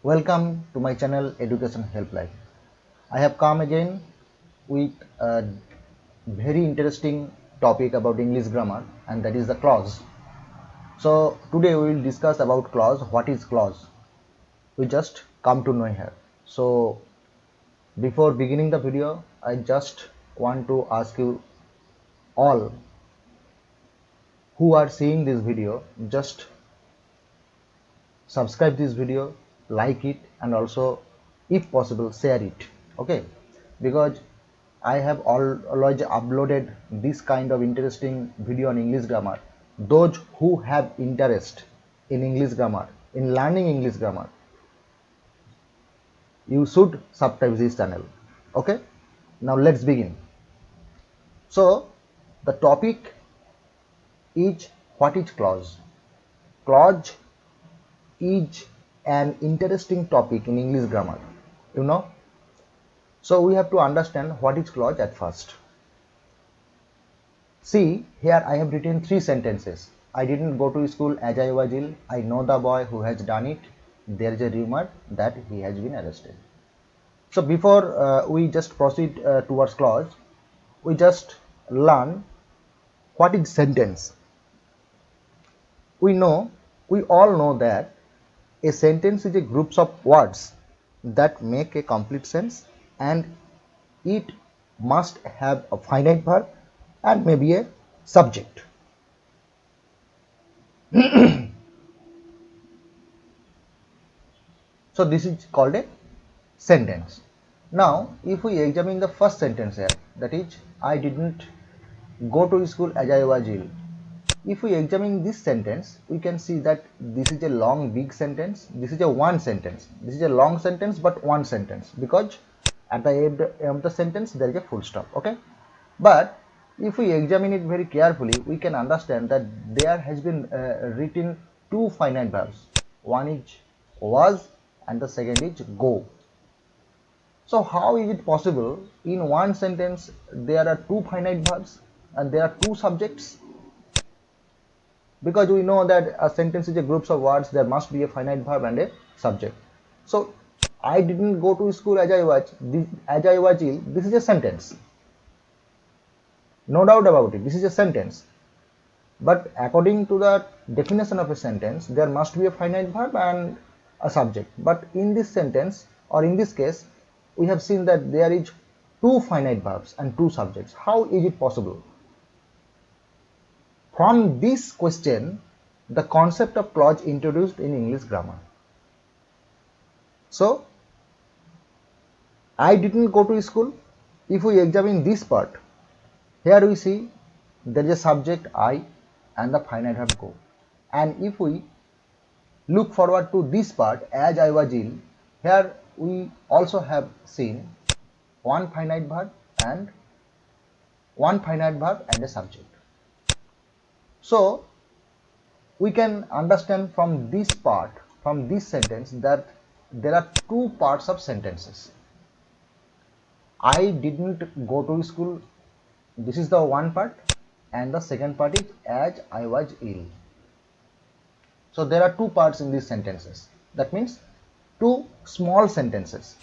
Welcome to my channel Education Helpline. I have come again with a very interesting topic about English grammar, and that is the clause. So today we will discuss about clause. What is clause? We just come to know here. So before beginning the video, I just want to ask you all who are seeing this video, just subscribe this video, like it, and also if possible share it. Okay, because I have always uploaded this kind of interesting video on English grammar. Those who have interest in English grammar, in learning English grammar, you should subscribe this channel. Okay, now let's begin. So the topic is, what is clause? Clause is an interesting topic in English grammar, you know. So we have to understand what is clause at first. See, here I have written 3 sentences. I didn't go to school as I was ill. I know the boy who has done it. There is a rumor that he has been arrested. So before we just proceed towards clause, we just learn what is sentence. We all know that a sentence is a group of words that make a complete sense, and it must have a finite verb and maybe a subject. So this is called a sentence. Now if we examine the first sentence here, that is, I didn't go to school as I was ill. If we examine this sentence, we can see that this is a long big sentence. This is a one sentence. This is a long sentence but one sentence, because at the end of the sentence there is a full stop. Okay, but if we examine it very carefully, we can understand that there has been written 2 finite verbs. One is was and the second is go. So how is it possible in one sentence there are 2 finite verbs and there are 2 subjects? Because we know that a sentence is a group of words, there must be a finite verb and a subject. So I didn't go to school as I was ill. This is a sentence. No doubt about it, this is a sentence. But according to the definition of a sentence, there must be a finite verb and a subject. But in this sentence, or in this case, we have seen that there is 2 finite verbs and 2 subjects. How is it possible? From this question, the concept of clause introduced in English grammar. So, I didn't go to school. If we examine this part, here we see there is a subject I and the finite verb go. And if we look forward to this part, as I was ill, here we also have seen one finite verb and a subject. So we can understand from this part, from this sentence, that there are 2 parts of sentences. I didn't go to school, this is the one part, and the second part is as I was ill. So there are 2 parts in these sentences. That means 2 small sentences.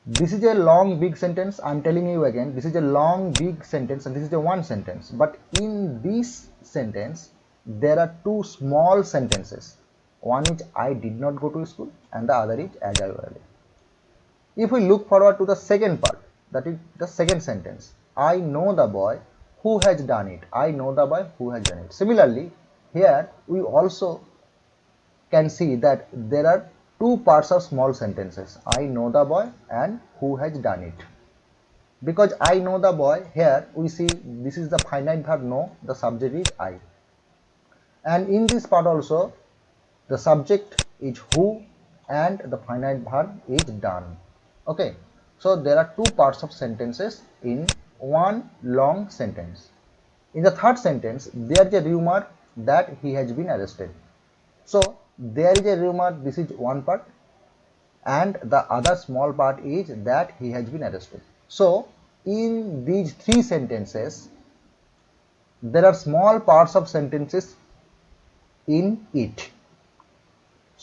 This is a long big sentence. I am telling you again, this is a long big sentence and this is a one sentence. But in this sentence, there are 2 small sentences. One is I did not go to school and the other is as I was ill. If we look forward to the second part, that is the second sentence, I know the boy who has done it. I know the boy who has done it. Similarly, here we also can see that there are 2 parts of small sentences. I know the boy and who has done it. Because I know the boy, here we see this is the finite verb know, the subject is I. And in this part also, the subject is who and the finite verb is done. Okay, so there are 2 parts of sentences in one long sentence. In the third sentence, there is a rumor that he has been arrested. So there is a rumor, this is one part, and the other small part is that he has been arrested. So in these 3 sentences, there are small parts of sentences in it.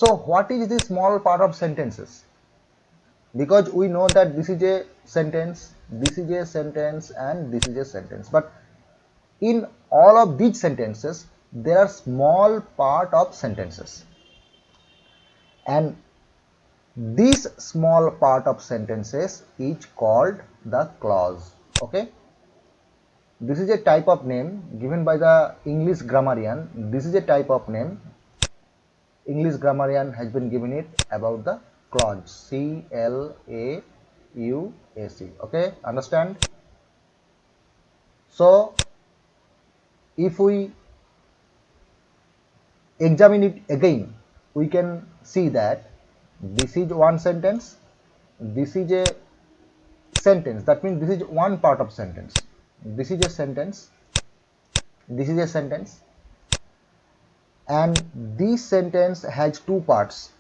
So what is the small part of sentences? Because we know that this is a sentence, this is a sentence, and this is a sentence, but in all of these sentences there are small part of sentences, and this small part of sentences is called the clause. Okay, this is a type of name given by the English grammarian. This is a type of name English grammarian has been given it about the clause. CLAUSE. Okay, understand? So if we examine it again, we can see that this is one sentence, this is a sentence, that means this is one part of sentence, this is a sentence, this is a sentence, and this sentence has two parts.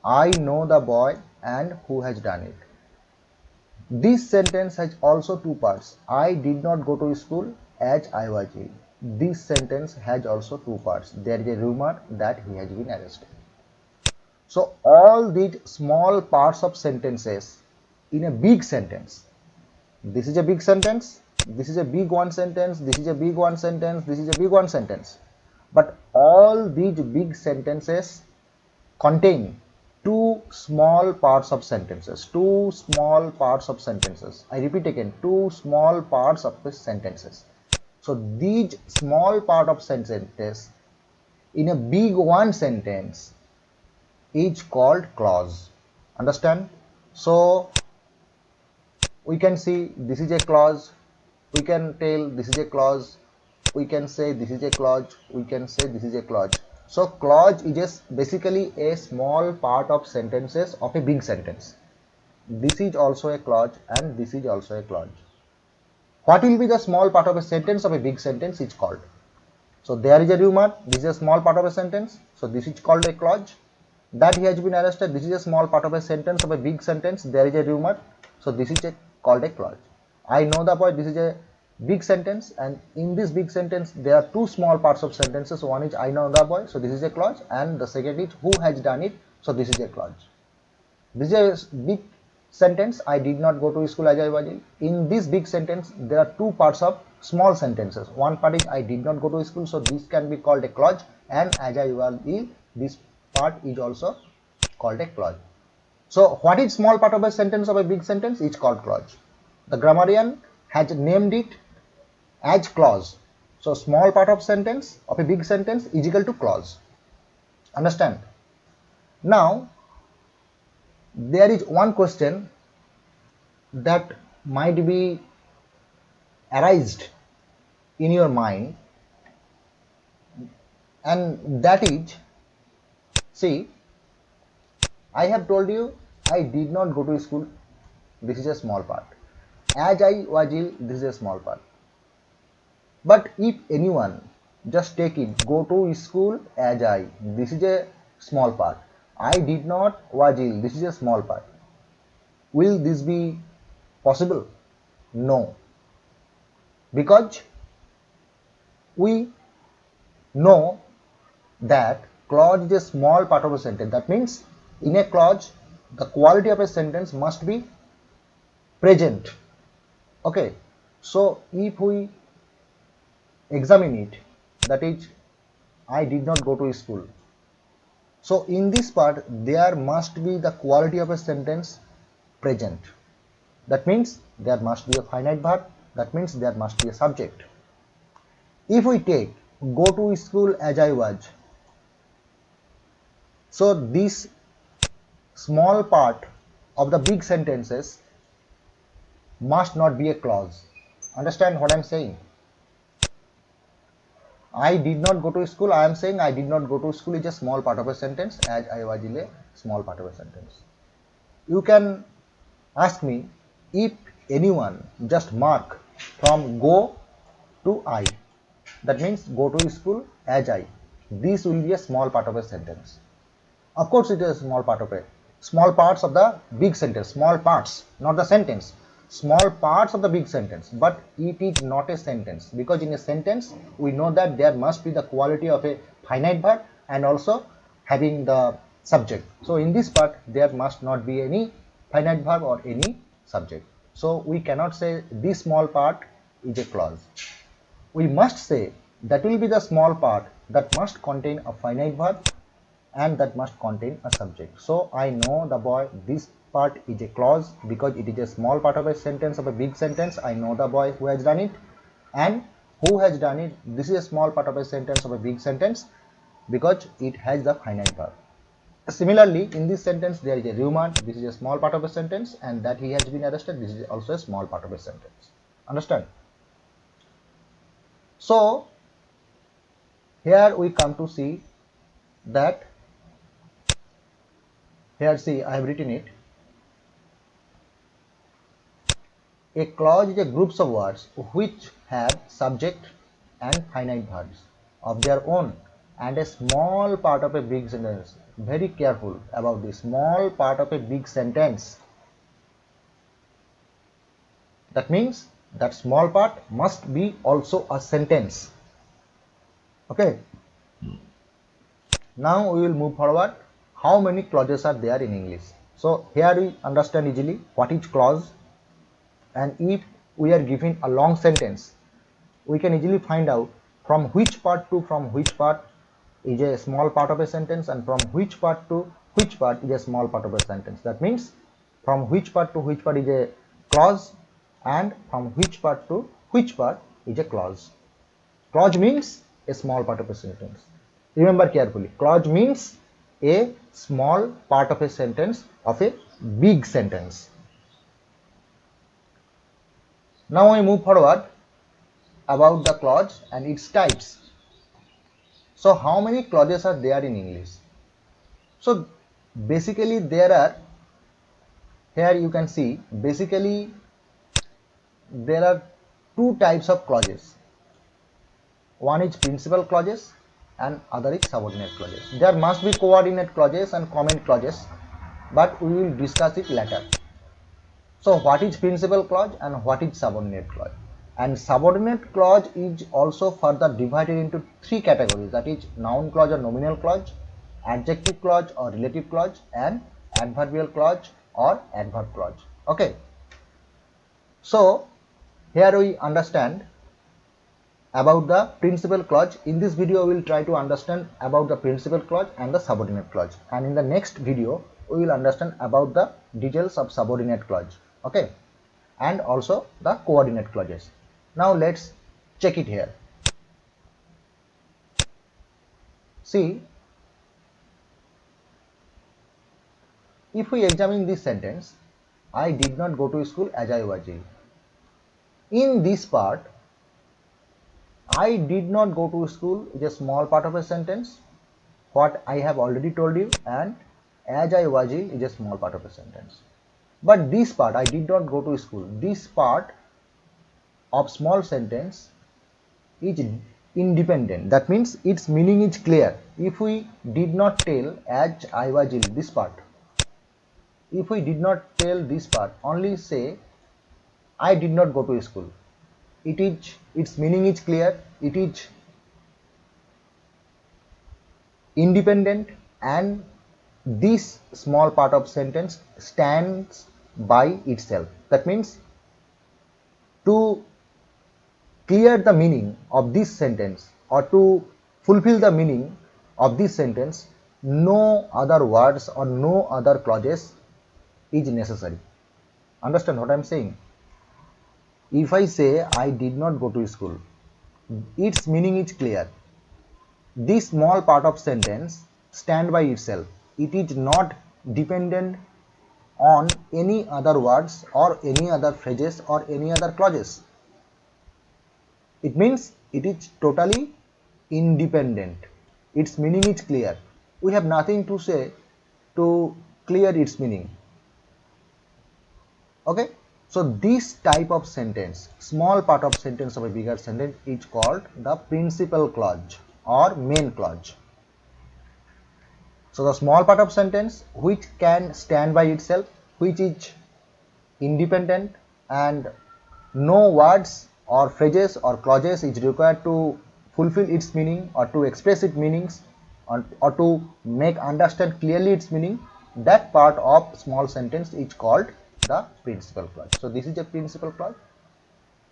I know the boy and who has done it. This sentence has also two parts. I did not go to school as I was ill. This sentence has also two parts. There is a rumor that he has been arrested. So all these small parts of sentences in a big sentence. This is a big sentence, this is a big one sentence, this is a big one sentence, this is a big one sentence. But all these big sentences contain two small parts of sentences. Two small parts of sentences. I repeat again, two small parts of the sentences. So these small part of sentences in a big one sentence is called clause. Understand? So we can see this is a clause, we can tell this is a clause, we can say this is a clause, we can say this is a clause. So clause is just basically a small part of sentences of a big sentence. This is also a clause and this is also a clause. What will be the small part of a sentence of a big sentence is called? So there is a rumor, this is a small part of a sentence, so this is called a clause. That he has been arrested, this is a small part of a sentence of a big sentence, there is a rumor, so this is called a clause. I know the boy, this is a big sentence, and in this big sentence there are two small parts of sentences. One is I know the boy, so this is a clause, and the second is who has done it, so this is a clause. This is a big sentence, I did not go to school as I was ill. In this big sentence there are two parts of small sentences. One part is I did not go to school, so this can be called a clause, and as I was ill, this part is also called a clause. So what is small part of a sentence of a big sentence is called clause. The grammarian has named it as clause. So small part of sentence of a big sentence is equal to clause. Understand? Now there is one question that might be arised in your mind, and that is, see, I have told you I did not go to school, this is a small part. As I was ill, this is a small part. But if anyone just take it, go to school as I, this is a small part. I did not was ill, this is a small part. Will this be possible? No. Because we know that clause is a small part of a sentence. That means in a clause the quality of a sentence must be present. Okay, so if we examine it, that is I did not go to school, so in this part there must be the quality of a sentence present. That means there must be a finite verb, that means there must be a subject. If we take go to school as I was, so this small part of the big sentences must not be a clause. Understand what I am saying? I did not go to school, I am saying I did not go to school is a small part of a sentence, as I was in a small part of a sentence. You can ask me, if anyone just mark from go to I, that means go to school as I, this will be a small part of a sentence. Of course it is a small part of a, small parts of the big sentence, small parts, not the sentence, small parts of the big sentence, but it is not a sentence, because in a sentence we know that there must be the quality of a finite verb and also having the subject. So in this part there must not be any finite verb or any subject. So we cannot say this small part is a clause. We must say that will be the small part that must contain a finite verb and that must contain a subject. So I know the boy, this part is a clause because it is a small part of a sentence of a big sentence. I know the boy who has done it, and who has done it, this is a small part of a sentence of a big sentence because it has the finite verb. Similarly, in this sentence there is a Reumann, this is a small part of a sentence, and that he has been arrested, this is also a small part of a sentence. Understand? So here we come to see that, here see I have written it. A clause is a group of words which have subject and finite verbs of their own and a small part of a big sentence. Very careful about this small part of a big sentence. That means that small part must be also a sentence. Okay. Now we will move forward. How many clauses are there in English? So here we understand easily what is clause, and if we are given a long sentence, we can easily find out from which part to from which part is a small part of a sentence and from which part to which part is a small part of a sentence. That means from which part to which part is a clause and from which part to which part is a clause. Clause means a small part of a sentence. Remember carefully, clause means a small part of a sentence of a big sentence. Now we move forward about the clause and its types. So how many clauses are there in English? So basically there are, here you can see, basically there are two types of clauses. One is principal clauses and other is subordinate clauses. There must be coordinate clauses and comment clauses, but we will discuss it later. So what is principal clause and what is subordinate clause? And subordinate clause is also further divided into three categories, that is noun clause or nominal clause, adjective clause or relative clause, and adverbial clause or adverb clause. Okay. So here we understand about the principal clause. In this video we will try to understand about the principal clause and the subordinate clause, and in the next video we will understand about the details of subordinate clause. Okay, and also the coordinate clauses. Now let's check it here. See, if we examine this sentence, I did not go to school as I was ill. In this part, I did not go to school is a small part of a sentence, what I have already told you, and as I was ill is a small part of a sentence. But this part, I did not go to school, this part of small sentence is independent. That means its meaning is clear. If we did not tell as I was ill, this part, if we did not tell this part, only say I did not go to school, its meaning is clear, it is independent, and this small part of sentence stands by itself. That means to clear the meaning of this sentence or to fulfill the meaning of this sentence, no other words or no other clauses is necessary. Understand what I am saying? If I say I did not go to school, its meaning is clear. This small part of sentence stands by itself. It is not dependent on any other words or any other phrases or any other clauses. It means it is totally independent. Its meaning is clear. We have nothing to say to clear its meaning. Okay. So this type of sentence, small part of sentence of a bigger sentence, is called the principal clause or main clause. So the small part of sentence which can stand by itself, which is independent, and no words or phrases or clauses is required to fulfill its meaning or to express its meanings or to make understand clearly its meaning, that part of small sentence is called the principal clause. So this is a principal clause.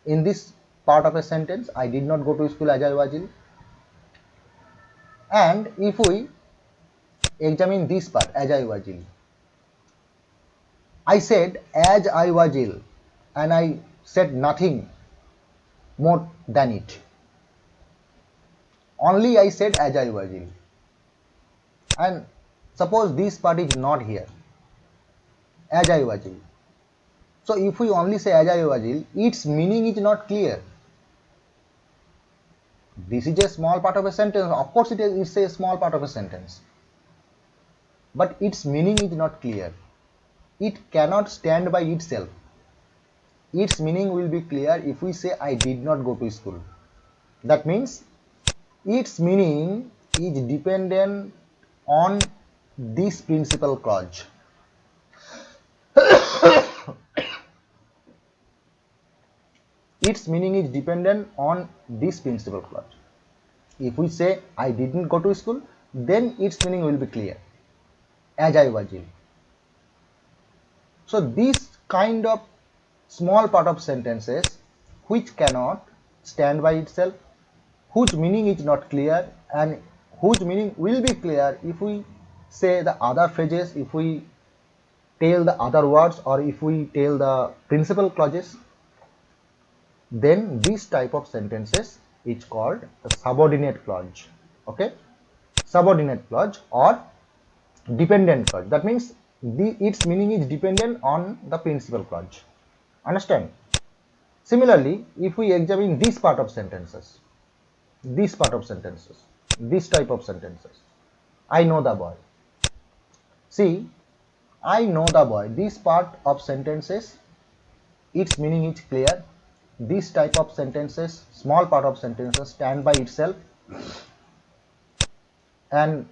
In this part of a sentence, I did not go to school as I was ill. And if we examine this part, as I was ill, I said as I was ill and I said nothing more than it. Only I said as I was ill. And suppose this part is not here, as I was ill. So if we only say as I was ill, its meaning is not clear. This is a small part of a sentence. Of course it is a small part of a sentence. But its meaning is not clear. It cannot stand by itself. Its meaning will be clear if we say I did not go to school. That means its meaning is dependent on this principal clause. Its meaning is dependent on this principal clause. If we say I didn't go to school, then its meaning will be clear, as I was ill. So this kind of small part of sentences which cannot stand by itself, whose meaning is not clear, and whose meaning will be clear if we say the other phrases, if we tell the other words, or if we tell the principal clauses, then this type of sentences is called the subordinate clause. Okay, subordinate clause or dependent clause. That means its meaning is dependent on the principal clause. Understand? Similarly, if we examine this part of sentences, this type of sentences, I know the boy. See, I know the boy. This part of sentences, its meaning is clear. This type of sentences, small part of sentences, stand by itself, and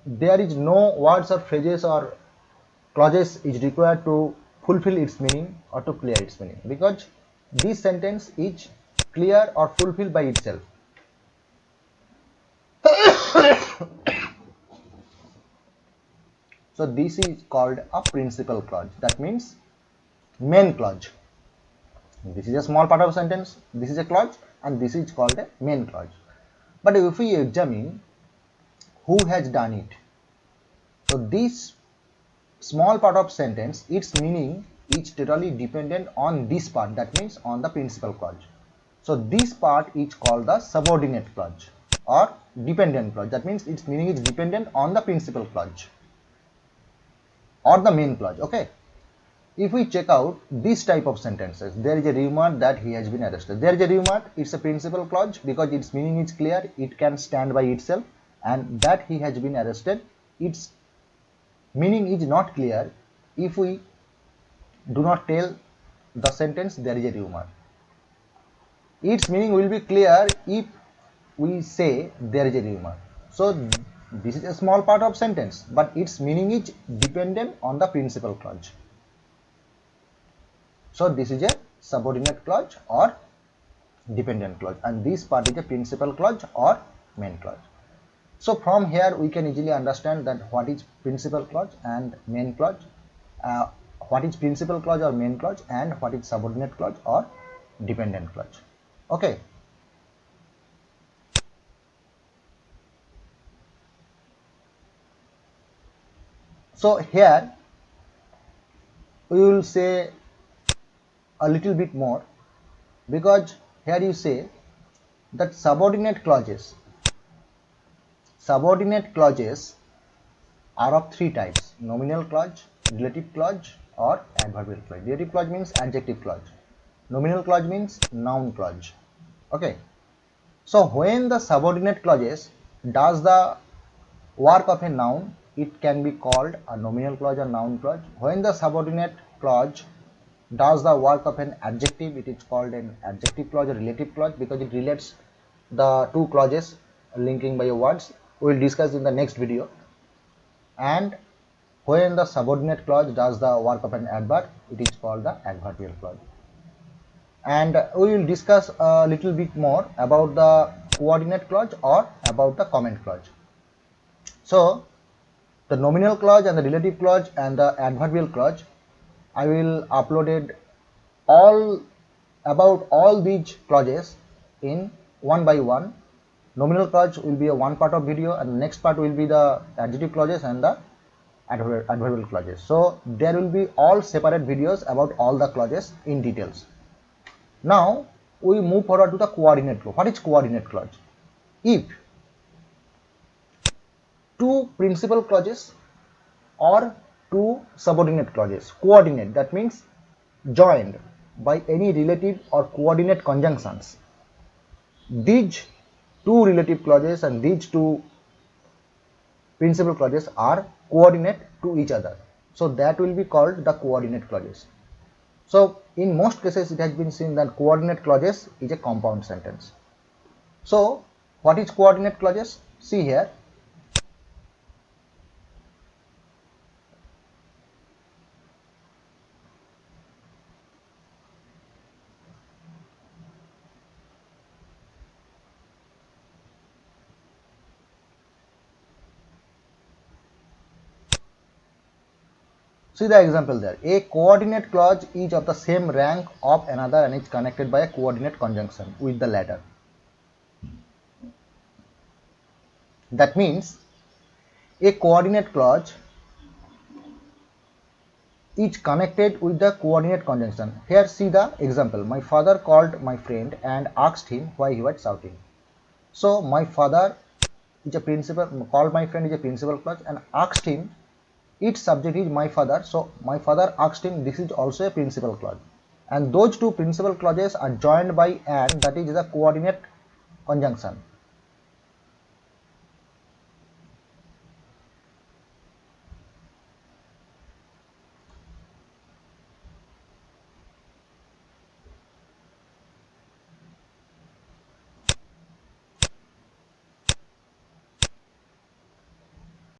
there is no words or phrases or clauses is required to fulfill its meaning or to clear its meaning, because this sentence is clear or fulfilled by itself. So this is called a principal clause. That means main clause. This is a small part of a sentence, this is a clause, and this is called a main clause. But if we examine who has done it, so this small part of sentence, its meaning is totally dependent on this part, that means on the principal clause. So this part is called the subordinate clause or dependent clause. That means its meaning is dependent on the principal clause or the main clause. Okay. If we check out this type of sentences, there is a rumor that he has been arrested. There is a rumor, it's a principal clause because its meaning is clear, it can stand by itself, and that he has been arrested, its meaning is not clear if we do not tell the sentence there is a rumor. Its meaning will be clear if we say there is a rumor. So this is a small part of sentence, but its meaning is dependent on the principal clause. So this is a subordinate clause or dependent clause, and this part is a principal clause or main clause. So from here we can easily understand that what is principal clause and main clause, what is principal clause or main clause, and what is subordinate clause or dependent clause. Okay. So here we will say a little bit more, because here you say that subordinate clauses are of three types: nominal clause, relative clause, or adverbial clause. Relative clause means adjective clause, nominal clause means noun clause. Okay, so when the subordinate clauses does the work of a noun, it can be called a nominal clause or noun clause. When the subordinate clause does the work of an adjective, it is called an adjective clause or relative clause, because it relates the two clauses linking by words. We will discuss in the next video. And when the subordinate clause does the work of an adverb, it is called the adverbial clause. And we will discuss a little bit more about the coordinate clause or about the comment clause. So the nominal clause and the relative clause and the adverbial clause, I will uploaded all about all these clauses in one by one. Nominal clause will be a one part of video, and the next part will be the adjective clauses and the adverbial clauses. So there will be all separate videos about all the clauses in details. Now we move forward to the coordinate clause. What is coordinate clause? If two principal clauses or two subordinate clauses coordinate, that means joined by any relative or coordinate conjunctions, these two relative clauses and these two principal clauses are coordinate to each other, so that will be called the coordinate clauses. So in most cases it has been seen that coordinate clauses is a compound sentence. So what is coordinate clauses? See here. See the example there. A coordinate clause is of the same rank of another and is connected by a coordinate conjunction with the latter. That means a coordinate clause is connected with the coordinate conjunction. Here see the example. My father called my friend and asked him why he was shouting. So my father is a principal, called my friend is a principal clause, and asked him, its subject is my father, so my father asked him, this is also a principal clause, and those two principal clauses are joined by and, that is the coordinate conjunction.